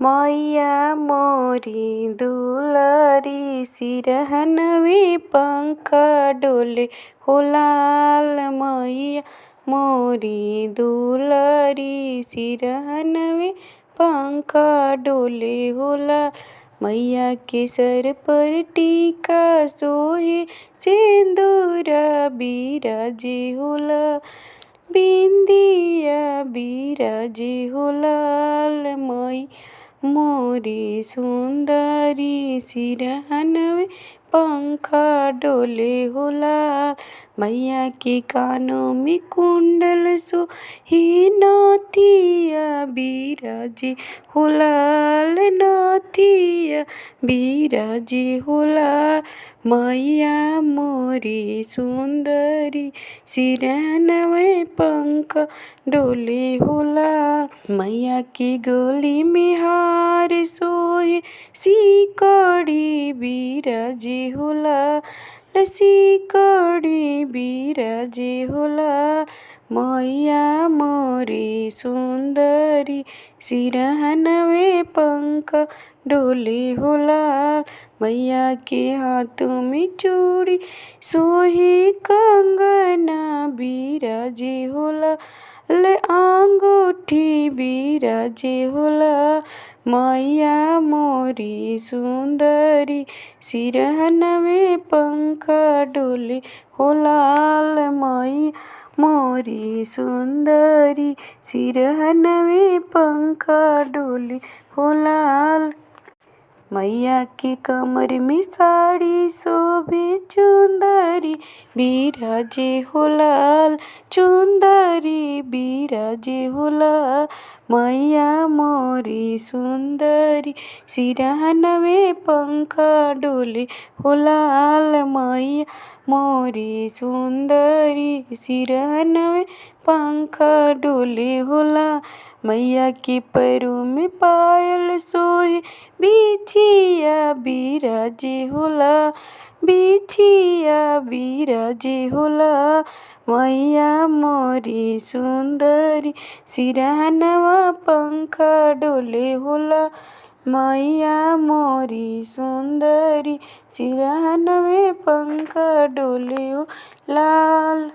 मैया मोरी दुलारी सिरहनवे पंखा डोले हो लाल। मैया मोरी दुलारी सिरहनवे पंखा डोले हो लाल। मैया के सर पर टीका सोहे सिंदूरा बिराजे हो लाल। बिंदिया बिराजे हो लाल। मैया मोरी सुंदरी सिरहनवे पंखा डोले हो लाल। मैया के कानों में कुंडल सोहे नथिया बिराजे हो लाल। नथिया बिराजे हो लाल। मैया मोरी सुंदरी सिरहनवे पंखा डोले हो लाल। मैया की गली में हार सोहे सिकड़ी बिराजे हो लाल। सिकड़ी बिराजे हो लाल। मैया मोरी सुंदरी सिरहनवे पंखा डोले हो लाल। मैया के हाथों में चूड़ी सोहे कंगना बिराजे हो लाल। अंगूठी बिराजे हो लाल। मैया मोरी सुंदरी सिरहनवे पंखा डोले हो लाल। मैया मोरी सुंदरी सिरहनवे पंखा डोले हो लाल। मैया के कमर में साड़ी शोभे चुंदरी बिराजे हो लाल। चुंदरी बिराजे हो लाल। मैया मोरी सुंदरी सिरहनवे पंखा डोले हो लाल। मैया मोरी सुंदरी सिरहनवे पंखा डोले हो लाल। मैया के पैरों में पायल सोहे बिछिया बिराजे हो लाल। बिछिया बिराजे हो लाल। मैया मोरी सुंदरी सिरहनवा पंखा डोले हो लाल। मैया मोरी सुंदरी सिरहनवे पंखा डोले हो लाल।